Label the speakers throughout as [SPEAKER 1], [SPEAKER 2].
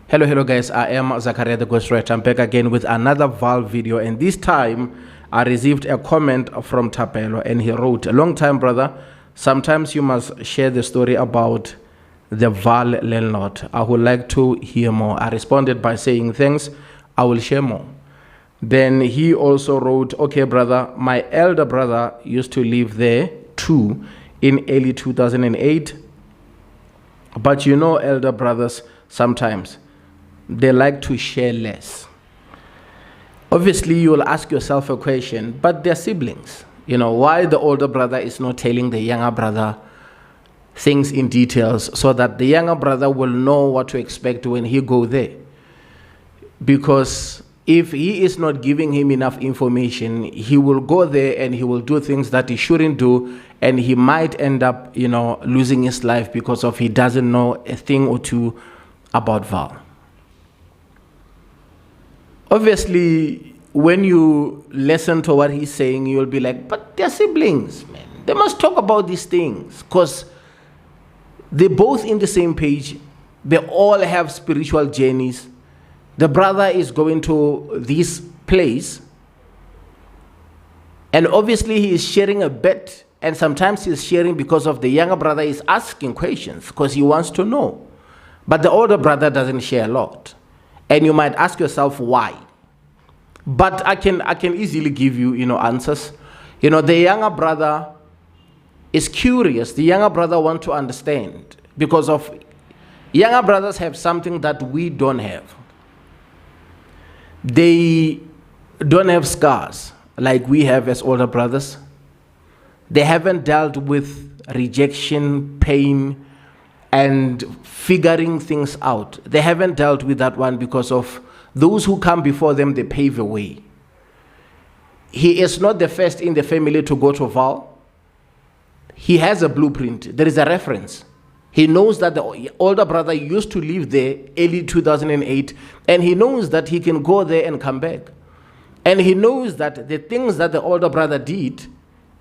[SPEAKER 1] Hello guys, I am Zakaria the Ghostwriter. I'm back again with another Vaal video, and this time I received a comment from Tapelo, and he wrote, "A long time brother, sometimes you must share the story about the Vaal landlord. I would like to hear more." I responded by saying, "Thanks, I will share more." Then he also wrote, "Okay brother, my elder brother used to live there too in early 2008, but you know elder brothers sometimes they like to share less." Obviously, you will ask yourself a question, but they're siblings. You know, why the older brother is not telling the younger brother things in details so that the younger brother will know what to expect when he go there? Because if he is not giving him enough information, he will go there and he will do things that he shouldn't do, and he might end up, losing his life because of he doesn't know a thing or two about Vaal. Obviously, when you listen to what he's saying, you'll be like, but they're siblings, man. They must talk about these things because they're both in the same page. They all have spiritual journeys. The brother is going to this place, and obviously he is sharing a bit, and sometimes he's sharing because of the younger brother is asking questions because he wants to know. But the older brother doesn't share a lot. And you might ask yourself why. But I can easily give you, answers. The younger brother is curious. The younger brother wants to understand because of younger brothers have something that we don't have. They don't have scars like we have as older brothers. They haven't dealt with rejection, pain, and figuring things out. They haven't dealt with that one because of those who come before them, they pave a way. He is not the first in the family to go to Vaal. He has a blueprint. There is a reference. He knows that the older brother used to live there early 2008, and he knows that he can go there and come back. And he knows that the things that the older brother did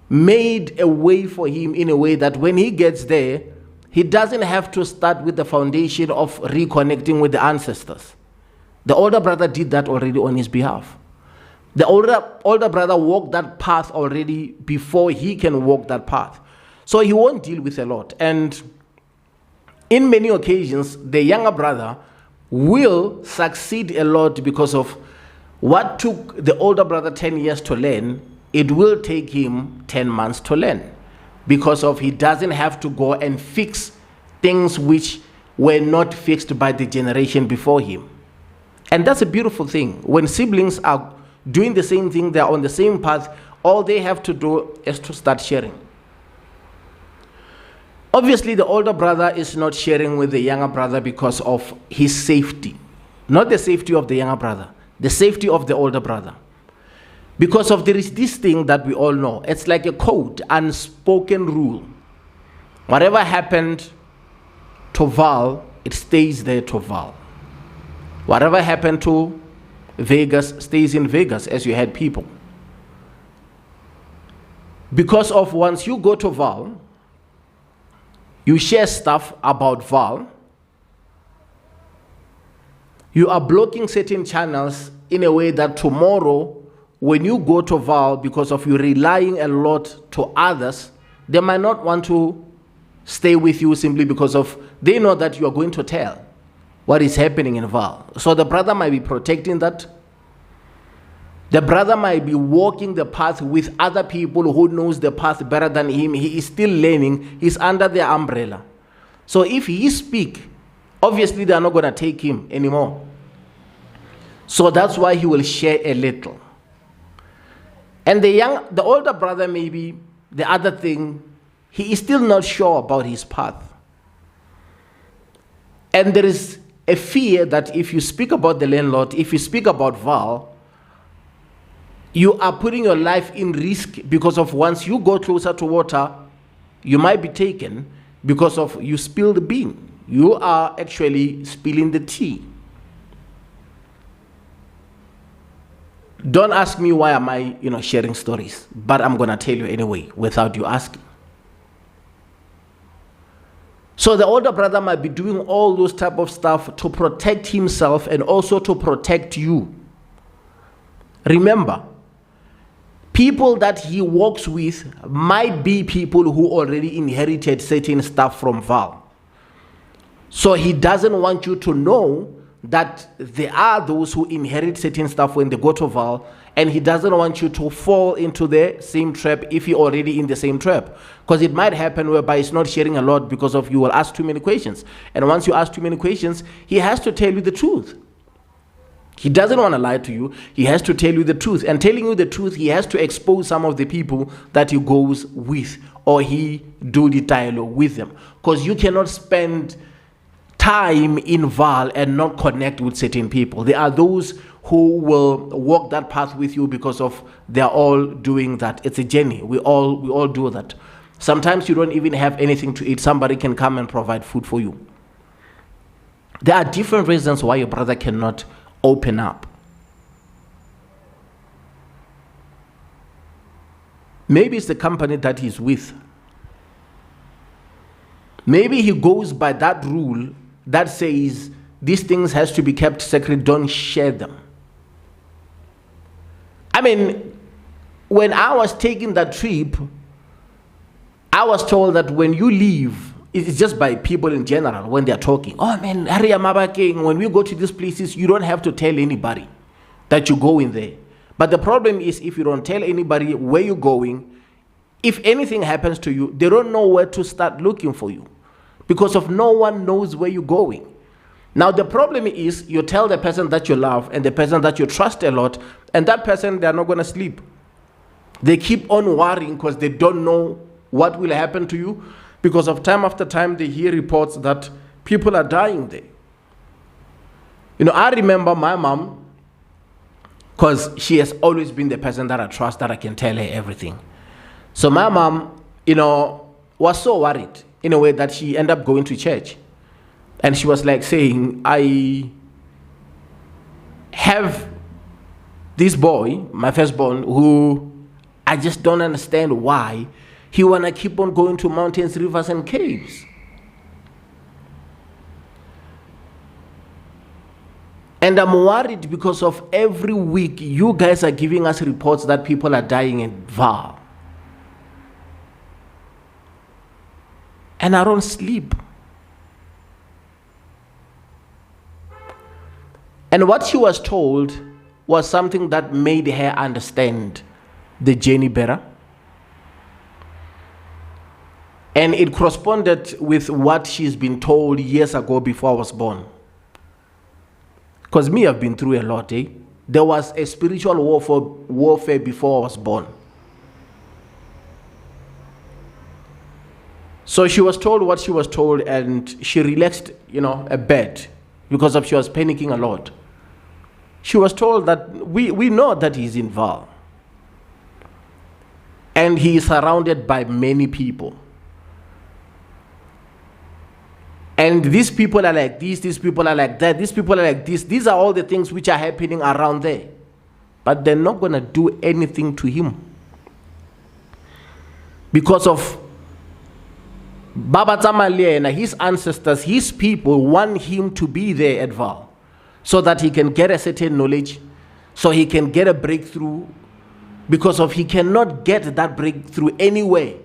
[SPEAKER 1] made a way for him in a way that when he gets there, he doesn't have to start with the foundation of reconnecting with the ancestors. The older brother did that already on his behalf. The older brother walked that path already before he can walk that path. So he won't deal with a lot. And in many occasions, the younger brother will succeed a lot because of what took the older brother 10 years to learn, it will take him 10 months to learn. Because of he doesn't have to go and fix things which were not fixed by the generation before him. And that's a beautiful thing. When siblings are doing the same thing, they're on the same path, all they have to do is to start sharing. Obviously, the older brother is not sharing with the younger brother because of his safety. Not the safety of the younger brother, the safety of the older brother. Because of there is this thing that we all know. It's like a code, unspoken rule. Whatever happened to Vaal, it stays there to Vaal. Whatever happened to Vegas stays in Vegas, as you had people. Because of once you go to Vaal, you share stuff about Vaal, you are blocking certain channels in a way that tomorrow, when you go to Vaal, because of you relying a lot to others, they might not want to stay with you simply because of they know that you are going to tell what is happening in Vaal. So the brother might be protecting that. The brother might be walking the path with other people who knows the path better than him. He is still learning. He's under their umbrella. So if he speak, obviously they are not going to take him anymore. So that's why he will share a little. And the older brother, maybe the other thing, he is still not sure about his path. And there is a fear that if you speak about the landlord, if you speak about Vaal, you are putting your life in risk because of once you go closer to water, you might be taken because of you spill the bean. You are actually spilling the tea. Don't ask me why am I, sharing stories, but I'm going to tell you anyway without you asking. So the older brother might be doing all those type of stuff to protect himself and also to protect you. Remember, people that he works with might be people who already inherited certain stuff from Vaal. So he doesn't want you to know that there are those who inherit certain stuff when they go to Vaal, and he doesn't want you to fall into the same trap if you're already in the same trap. Because it might happen whereby he's not sharing a lot because of you will ask too many questions. And once you ask too many questions, he has to tell you the truth. He doesn't want to lie to you. He has to tell you the truth. And telling you the truth, he has to expose some of the people that he goes with, or he do the dialogue with them. Because you cannot spend time in Vaal and not connect with certain people. There are those who will walk that path with you because of they're all doing that. It's a journey. We all do that. Sometimes you don't even have anything to eat. Somebody can come and provide food for you. There are different reasons why your brother cannot open up. Maybe it's the company that he's with. Maybe he goes by that rule that says these things has to be kept secret, don't share them. I mean, when I was taking that trip, I was told that when you leave, it's just by people in general when they're talking. Oh man, when we go to these places, you don't have to tell anybody that you go in there. But the problem is if you don't tell anybody where you're going, if anything happens to you, they don't know where to start looking for you because of no one knows where you're going. Now the problem is you tell the person that you love and the person that you trust a lot, and that person, they're not going to sleep. They keep on worrying because they don't know what will happen to you, because of time after time they hear reports that people are dying there. You know, I remember my mom, because she has always been the person that I trust, that I can tell her everything. So my mom, you know, was so worried in a way that she ended up going to church. And she was like saying, I have this boy, my firstborn, who I just don't understand why he want to keep on going to mountains, rivers, and caves. And I'm worried because of every week you guys are giving us reports that people are dying in Vaal. And I don't sleep. And what she was told was something that made her understand the journey better. And it corresponded with what she's been told years ago before I was born. Because me, I've been through a lot. There was a spiritual warfare before I was born. So she was told what she was told, and she relaxed, a bit because she was panicking a lot. She was told that we know that he's in Vaal. And he is surrounded by many people. And these people are like this, these people are like that, these people are like this. These are all the things which are happening around there. But they're not going to do anything to him. Because of Baba Tsamaliena, his ancestors, his people want him to be there at Vaal, so that he can get a certain knowledge, so he can get a breakthrough, because of he cannot get that breakthrough anywhere.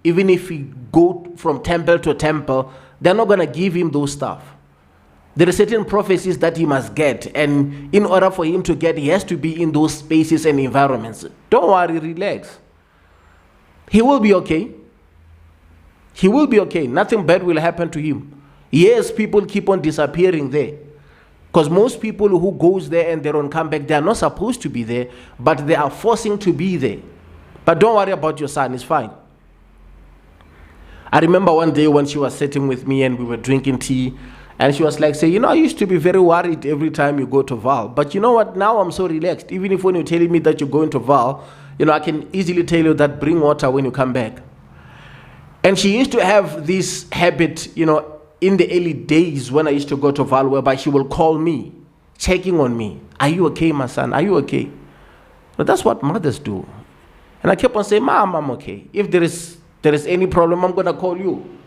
[SPEAKER 1] Even if he go from temple to temple, they're not going to give him those stuff. There are certain prophecies that he must get, and in order for him to get, he has to be in those spaces and environments. Don't worry, relax. He will be okay. He will be okay. Nothing bad will happen to him. Yes, people keep on disappearing there. Because most people who goes there and they don't come back, they are not supposed to be there, but they are forcing to be there. But don't worry about your son, it's fine. I remember one day when she was sitting with me and we were drinking tea, and she was like, I used to be very worried every time you go to Vaal. But you know what, now I'm so relaxed. Even if when you're telling me that you're going to Vaal, I can easily tell you that bring water when you come back. And she used to have this habit, in the early days when I used to go to Vaal, whereby she will call me, checking on me. Are you okay, my son? Are you okay? But that's what mothers do. And I kept on saying, Mom, I'm okay. If there is any problem, I'm going to call you.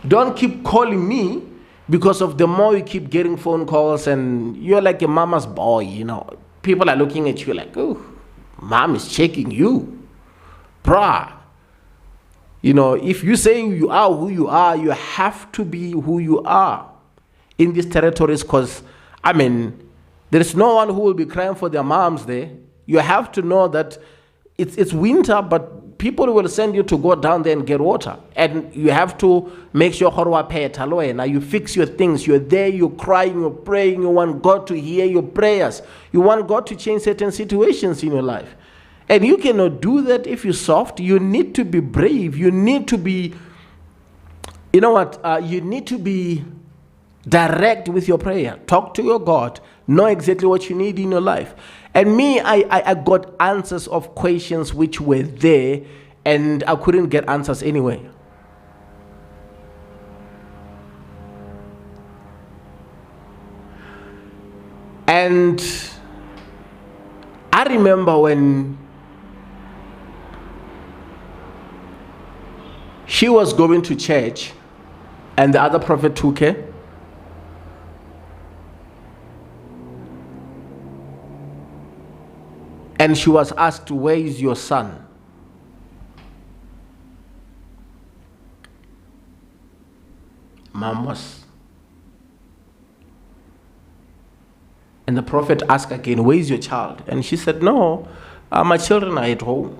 [SPEAKER 1] Don't keep calling me, because of the more you keep getting phone calls and you're like a mama's boy, People are looking at you like, oh, mom is checking you. Bruh. If you say you are who you are, you have to be who you are in these territories, because, there is no one who will be crying for their moms there. You have to know that it's winter, but people will send you to go down there and get water. And you have to make sure now you fix your things. You're there, you're crying, you're praying, you want God to hear your prayers. You want God to change certain situations in your life. And you cannot do that if you're soft. You need to be brave. You need to be, you need to be direct with your prayer. Talk to your God. Know exactly what you need in your life. And me, I got answers of questions which were there, and I couldn't get answers anyway. And I remember when she was going to church and the other prophet took her. And she was asked, where is your son? Mom was. And the prophet asked again, where is your child? And she said, no, my children are at home.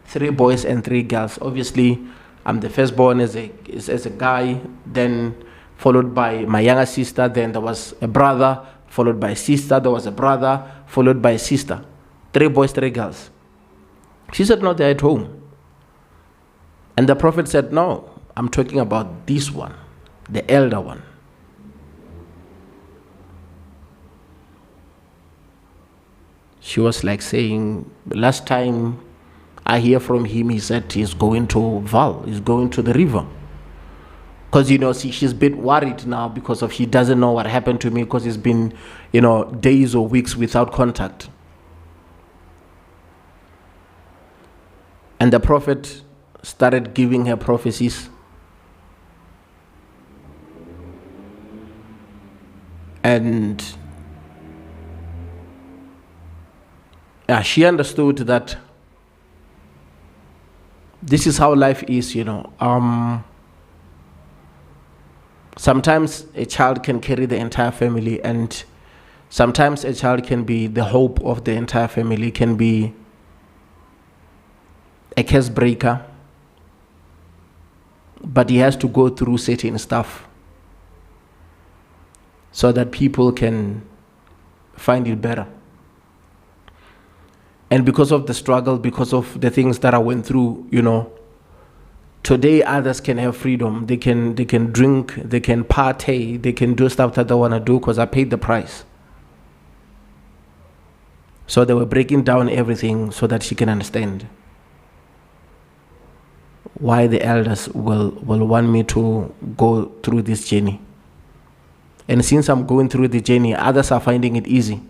[SPEAKER 1] 3 boys and 3 girls. Obviously, I'm the firstborn as a guy, then followed by my younger sister, then there was a brother, followed by a sister, there was a brother, followed by a sister. 3 boys, 3 girls. She said, no, they're at home. And the prophet said, no, I'm talking about this one, the elder one. She was like saying, last time I hear from him, he said he's going to Vaal, he's going to the river. Because, she's a bit worried now because of she doesn't know what happened to me, because it's been, days or weeks without contact. And the prophet started giving her prophecies. And she understood that this is how life is, Sometimes a child can carry the entire family, and sometimes a child can be the hope of the entire family, can be a curse breaker, but he has to go through certain stuff so that people can find it better. And because of the struggle, because of the things that I went through, today others can have freedom. They can drink, they can partay, they can do stuff that they want to do because I paid the price. So they were breaking down everything so that she can understand why the elders will want me to go through this journey. And since I'm going through the journey, others are finding it easy.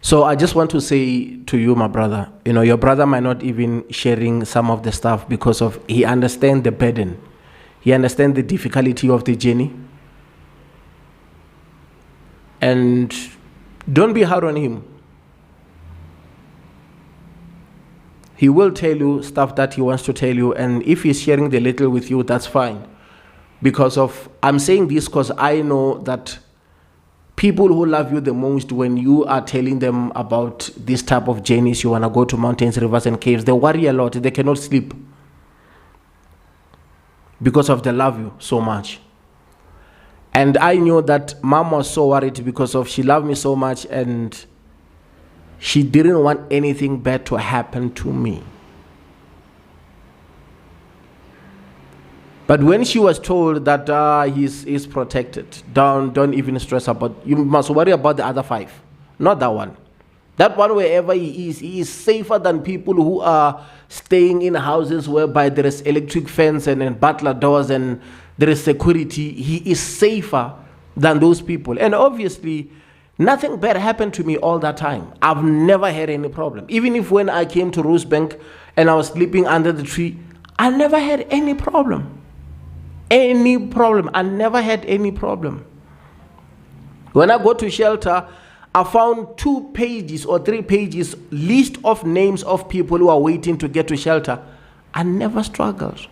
[SPEAKER 1] So I just want to say to you, my brother, your brother might not even sharing some of the stuff because of he understands the burden. He understands the difficulty of the journey. And don't be hard on him. He will tell you stuff that he wants to tell you, and if he's sharing the little with you, that's fine. Because of, I'm saying this because I know that people who love you the most, when you are telling them about this type of journeys, you want to go to mountains, rivers, and caves, they worry a lot. They cannot sleep because of they love you so much. And I knew that mom was so worried because of she loved me so much, and she didn't want anything bad to happen to me. But when she was told that he's protected, don't even stress about, you must worry about the other 5, not that one. That one, wherever he is safer than people who are staying in houses whereby there is electric fence and butler doors and there is security. He is safer than those people. And obviously, Nothing bad happened to me all that time. I've never had any problem. Even if when I came to Rosebank and I was sleeping under the tree, I never had any problem. Any problem. I never had any problem. When I go to shelter, I found 2 pages or 3 pages list of names of people who are waiting to get to shelter. I never struggled.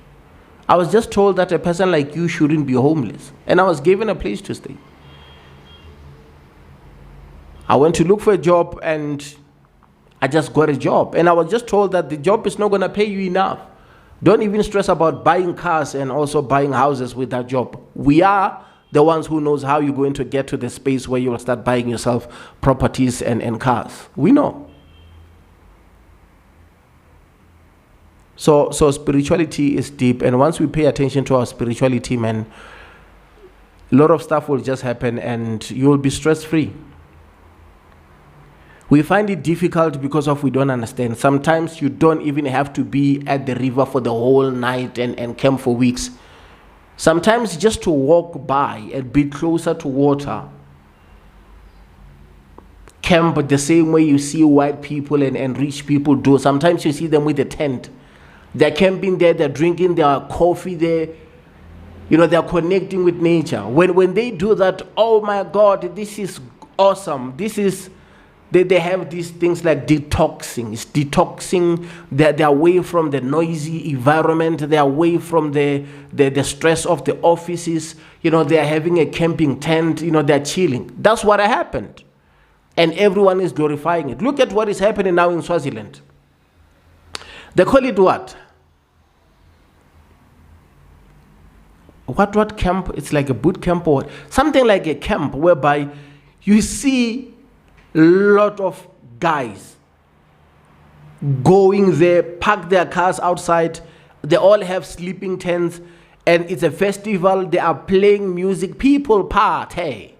[SPEAKER 1] I was just told that a person like you shouldn't be homeless. And I was given a place to stay. I went to look for a job and I just got a job. And I was just told that the job is not going to pay you enough. Don't even stress about buying cars and also buying houses with that job. We are the ones who knows how you're going to get to the space where you will start buying yourself properties and cars. We know. So spirituality is deep. And once we pay attention to our spirituality, man, a lot of stuff will just happen and you will be stress-free. We find it difficult because of we don't understand. Sometimes you don't even have to be at the river for the whole night and camp for weeks. Sometimes just to walk by and be closer to water. Camp the same way you see white people and rich people do. Sometimes you see them with a tent. They're camping there, they're drinking their coffee there. You know, they're connecting with nature. When they do that, oh my God, this is awesome. They have these things like detoxing. It's detoxing. They're away from the noisy environment. They're away from the stress of the offices. You know, they're having a camping tent. You know, they're chilling. That's what happened. And everyone is glorifying it. Look at what is happening now in Swaziland. They call it what? What camp? It's like a boot camp or something like a camp whereby you see a lot of guys going there, park their cars outside. They all have sleeping tents and it's a festival. They are playing music. People party.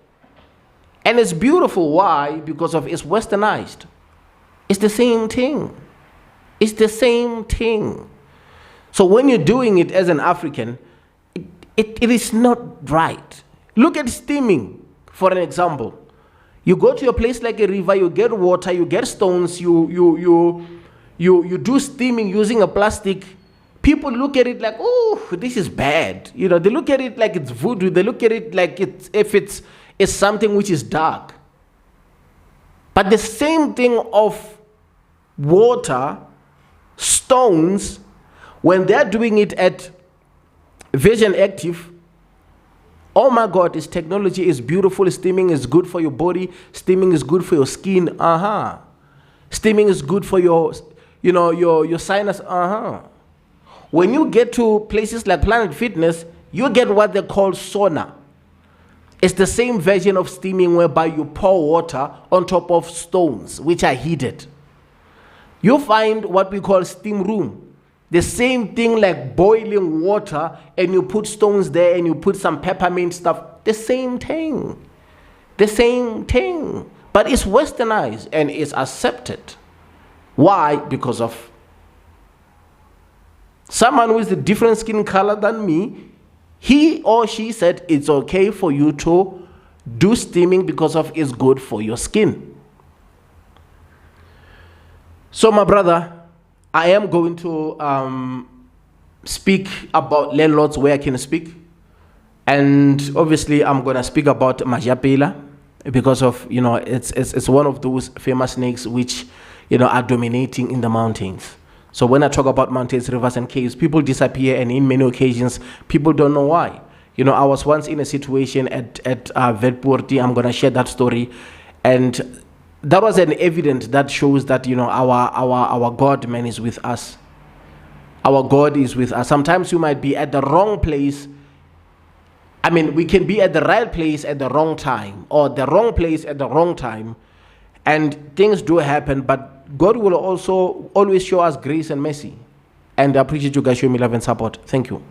[SPEAKER 1] And it's beautiful. Why? Because of it's westernized. It's the same thing. It's the same thing. So when you're doing it as an African, it is not right. Look at steaming, for an example. You go to a place like a river, you get water, you get stones, you do steaming using a plastic. People look at it like, oh, this is bad. You know, they look at it like it's voodoo. They look at it like it's something which is dark. But the same thing of water, stones, when they're doing it at Vision Active, oh my God, this technology is beautiful. Steaming is good for your body. Steaming is good for your skin. Steaming is good for your sinus. When you get to places like Planet Fitness, you get what they call sauna. It's the same version of steaming whereby you pour water on top of stones, which are heated. You find what we call steam room. The same thing like boiling water and you put stones there and you put some peppermint stuff. The same thing. The same thing. But it's westernized and it's accepted. Why? Because of someone with a different skin color than me. He or she said it's okay for you to do steaming because of it's good for your skin. So my brother, I am going to speak about landlords where I can speak. And obviously I'm going to speak about Majapela because of, it's one of those famous snakes which, are dominating in the mountains. So when I talk about mountains, rivers and caves, people disappear, and in many occasions, people don't know why. I was once in a situation at Vetpurti. I'm going to share that story. And that was an evidence that shows that, our God, man, is with us. Our God is with us. Sometimes you might be at the wrong place. I mean, we can be at the right place at the wrong time, or the wrong place at the wrong time. And things do happen, but God will also always show us grace and mercy. And I appreciate you guys showing me love and support. Thank you.